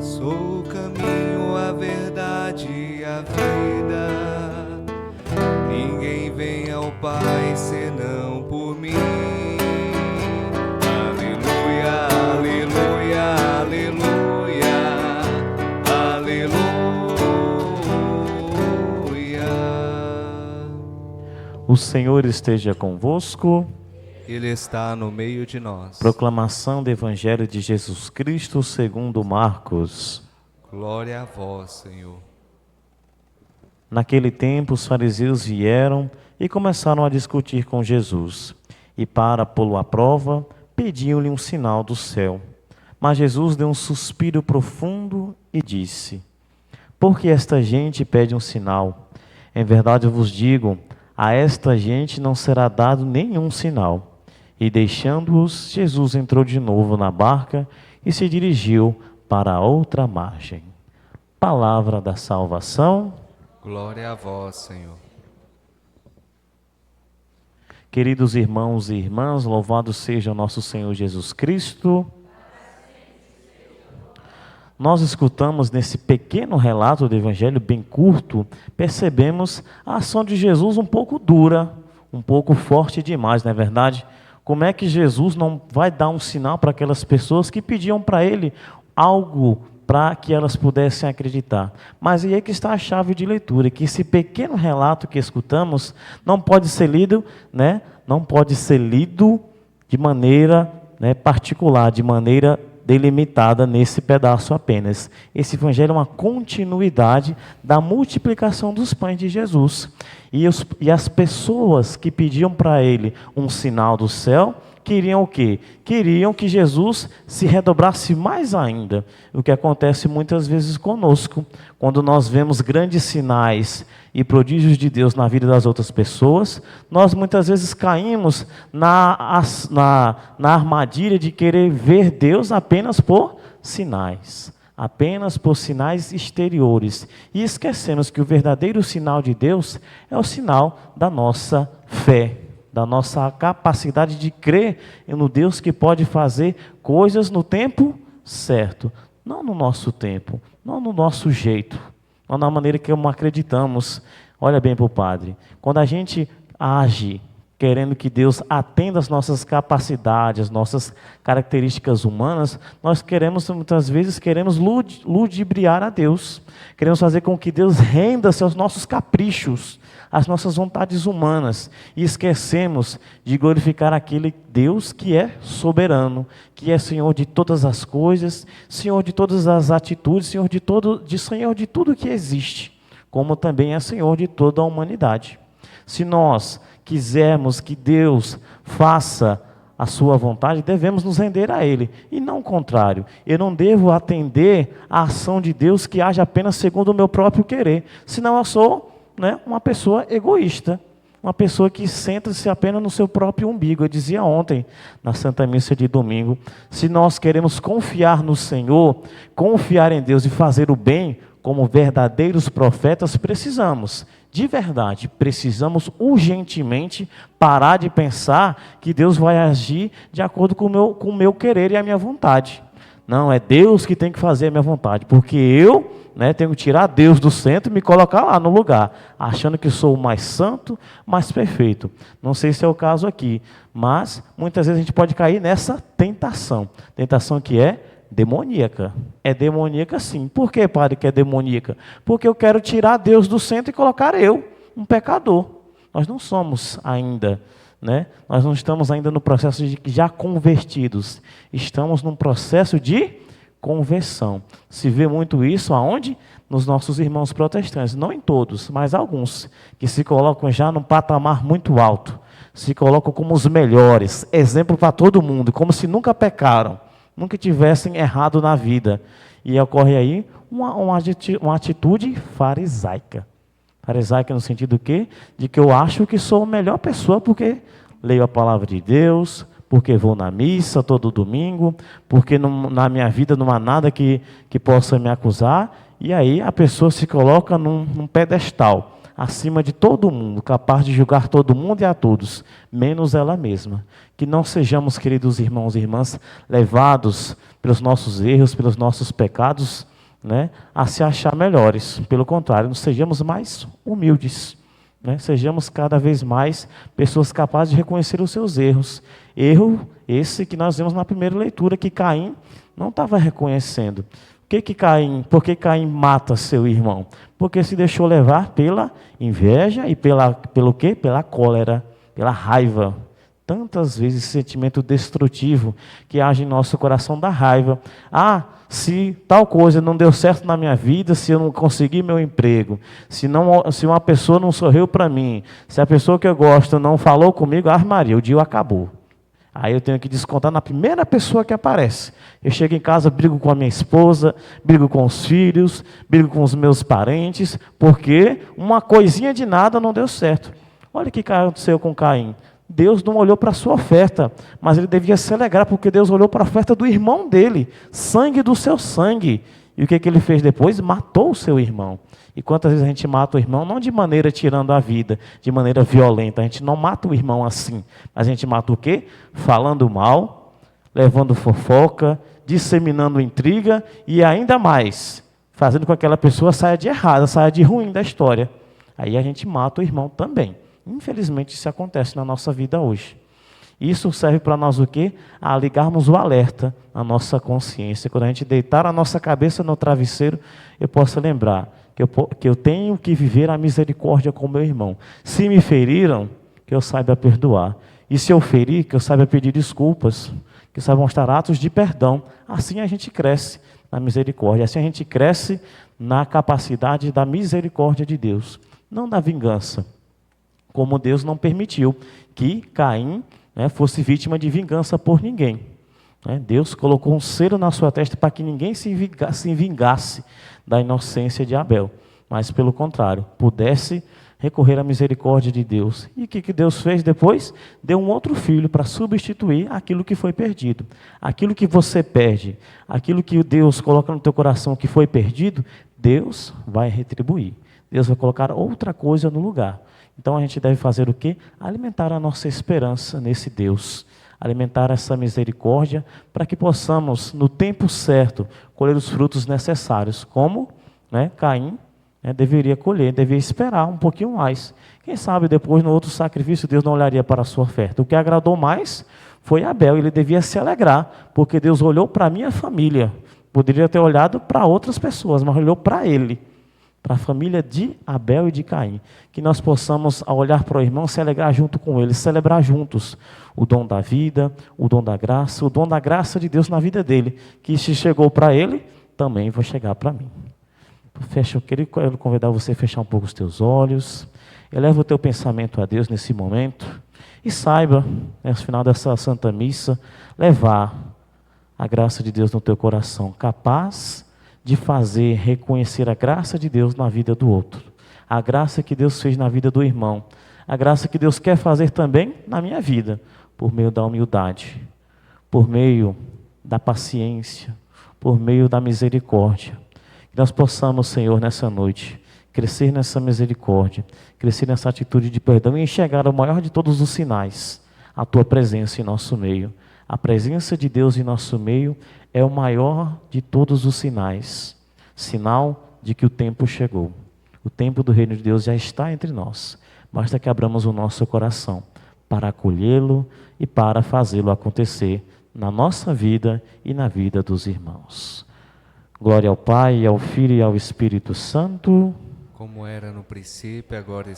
Sou o caminho, a verdade e a vida. Ninguém vem ao Pai senão por mim. Aleluia, aleluia, aleluia, aleluia. O Senhor esteja convosco. Ele está no meio de nós. Proclamação do Evangelho de Jesus Cristo segundo Marcos. Glória a vós, Senhor. Naquele tempo os fariseus vieram e começaram a discutir com Jesus. E para pô-lo à prova, pediam-lhe um sinal do céu. Mas Jesus deu um suspiro profundo e disse: Por que esta gente pede um sinal? Em verdade eu vos digo, a esta gente não será dado nenhum sinal. E deixando-os, Jesus entrou de novo na barca e se dirigiu para a outra margem. Palavra da salvação. Glória a vós, Senhor. Queridos irmãos e irmãs, louvado seja o nosso Senhor Jesus Cristo. Nós escutamos nesse pequeno relato do Evangelho, bem curto, percebemos a ação de Jesus um pouco dura, um pouco forte demais, não é verdade? Como é que Jesus não vai dar um sinal para aquelas pessoas que pediam para Ele algo para que elas pudessem acreditar? Mas aí é que está a chave de leitura, que esse pequeno relato que escutamos não pode ser lido, né? Não pode ser lido de maneira, né, particular, de maneira delimitada nesse pedaço apenas. Esse evangelho é uma continuidade da multiplicação dos pães de Jesus. E as pessoas que pediam para ele um sinal do céu, queriam o quê? Queriam que Jesus se redobrasse mais ainda. O que acontece muitas vezes conosco, quando nós vemos grandes sinais e prodígios de Deus na vida das outras pessoas, nós muitas vezes caímos na armadilha de querer ver Deus apenas por sinais. Apenas por sinais exteriores. E esquecemos que o verdadeiro sinal de Deus é o sinal da nossa fé, da nossa capacidade de crer no Deus que pode fazer coisas no tempo certo, não no nosso tempo, não no nosso jeito, não na maneira que acreditamos. Olha bem para o Padre, quando a gente age querendo que Deus atenda às nossas capacidades, às nossas características humanas, nós muitas vezes queremos ludibriar a Deus, queremos fazer com que Deus renda-se aos nossos caprichos, às nossas vontades humanas, e esquecemos de glorificar aquele Deus que é soberano, que é Senhor de todas as coisas, Senhor de todas as atitudes, Senhor de tudo que existe, como também é Senhor de toda a humanidade. Se nós quisermos que Deus faça a sua vontade, devemos nos render a Ele, e não o contrário. Eu não devo atender à ação de Deus que age apenas segundo o meu próprio querer, senão eu sou, né, uma pessoa egoísta, uma pessoa que centra-se apenas no seu próprio umbigo. Eu dizia ontem, na Santa Missa de domingo, se nós queremos confiar no Senhor, confiar em Deus e fazer o bem, como verdadeiros profetas, precisamos, de verdade, precisamos urgentemente parar de pensar que Deus vai agir de acordo com o meu querer e a minha vontade. Não, é Deus que tem que fazer a minha vontade, porque eu, né, tenho que tirar Deus do centro e me colocar lá no lugar, achando que sou o mais santo, mais perfeito. Não sei se é o caso aqui, mas muitas vezes a gente pode cair nessa tentação que é demoníaca. É demoníaca sim. Por que, Padre, que é demoníaca? Porque eu quero tirar Deus do centro e colocar eu, um pecador. Nós não somos ainda, né? Nós não estamos ainda no processo de já convertidos. Estamos num processo de conversão. Se vê muito isso aonde? Nos nossos irmãos protestantes. Não em todos, mas alguns, que se colocam já num patamar muito alto. Se colocam como os melhores, exemplo para todo mundo, como se nunca pecaram, nunca tivessem errado na vida. E ocorre aí uma atitude farisaica. Farisaica no sentido do quê? De que eu acho que sou a melhor pessoa porque leio a palavra de Deus, porque vou na missa todo domingo, porque na minha vida não há nada que possa me acusar. E aí a pessoa se coloca num pedestal. acima de todo mundo, capaz de julgar todo mundo e a todos, menos ela mesma. Que não sejamos, queridos irmãos e irmãs, levados pelos nossos erros, pelos nossos pecados, né, a se achar melhores. Pelo contrário, nos sejamos mais humildes, né? Sejamos cada vez mais pessoas capazes de reconhecer os seus erros. Erro esse que nós vimos na primeira leitura, que Caim não estava reconhecendo. Por que Caim mata seu irmão? Porque se deixou levar pela inveja e pelo quê? Pela cólera, pela raiva. Tantas vezes esse sentimento destrutivo que age em nosso coração da raiva. Ah, se tal coisa não deu certo na minha vida, se eu não consegui meu emprego, se uma pessoa não sorriu para mim, se a pessoa que eu gosto não falou comigo, Maria, o dia acabou. Aí eu tenho que descontar na primeira pessoa que aparece. Eu chego em casa, brigo com a minha esposa, brigo com os filhos, brigo com os meus parentes, porque uma coisinha de nada não deu certo. Olha o que aconteceu com Caim. Deus não olhou para a sua oferta, mas ele devia se alegrar, porque Deus olhou para a oferta do irmão dele, sangue do seu sangue. E o que ele fez depois? Matou o seu irmão. E quantas vezes a gente mata o irmão, não de maneira tirando a vida, de maneira violenta. A gente não mata o irmão assim, mas a gente mata o quê? Falando mal, levando fofoca, disseminando intriga e ainda mais, fazendo com que aquela pessoa saia de errada, saia de ruim da história. Aí a gente mata o irmão também. Infelizmente isso acontece na nossa vida hoje. Isso serve para nós o quê? A ligarmos o alerta na nossa consciência. Quando a gente deitar a nossa cabeça no travesseiro, eu posso lembrar que eu tenho que viver a misericórdia com meu irmão. Se me feriram, que eu saiba perdoar. E se eu ferir, que eu saiba pedir desculpas, que eu saiba mostrar atos de perdão. Assim a gente cresce na misericórdia. Assim a gente cresce na capacidade da misericórdia de Deus, não da vingança. Como Deus não permitiu que Caim, né, fosse vítima de vingança por ninguém. Né? Deus colocou um selo na sua testa para que ninguém se vingasse da inocência de Abel, mas pelo contrário, pudesse recorrer à misericórdia de Deus. E o que Deus fez depois? Deu um outro filho para substituir aquilo que foi perdido. Aquilo que você perde, aquilo que Deus coloca no teu coração que foi perdido, Deus vai retribuir. Deus vai colocar outra coisa no lugar. Então a gente deve fazer o quê? Alimentar a nossa esperança nesse Deus. Alimentar essa misericórdia para que possamos, no tempo certo, colher os frutos necessários. Como, né, Caim, né, deveria colher, deveria esperar um pouquinho mais. Quem sabe depois no outro sacrifício Deus não olharia para a sua oferta. O que agradou mais foi Abel. Ele devia se alegrar, porque Deus olhou para a minha família. Poderia ter olhado para outras pessoas, mas olhou para ele. Para a família de Abel e de Caim, que nós possamos, ao olhar para o irmão, se alegrar junto com ele, celebrar juntos o dom da vida, o dom da graça de Deus na vida dele, que se chegou para ele, também vai chegar para mim. Eu quero convidar você a fechar um pouco os teus olhos, eleva o teu pensamento a Deus nesse momento, e saiba, no final dessa Santa Missa, levar a graça de Deus no teu coração, capaz de fazer reconhecer a graça de Deus na vida do outro. A graça que Deus fez na vida do irmão. A graça que Deus quer fazer também na minha vida, por meio da humildade, por meio da paciência, por meio da misericórdia. Que nós possamos, Senhor, nessa noite, crescer nessa misericórdia, crescer nessa atitude de perdão e enxergar o maior de todos os sinais, a Tua presença em nosso meio. A presença de Deus em nosso meio é o maior de todos os sinais. Sinal de que o tempo chegou. O tempo do reino de Deus já está entre nós. Basta que abramos o nosso coração para acolhê-lo e para fazê-lo acontecer na nossa vida e na vida dos irmãos. Glória ao Pai, ao Filho e ao Espírito Santo. Como era no princípio, agora e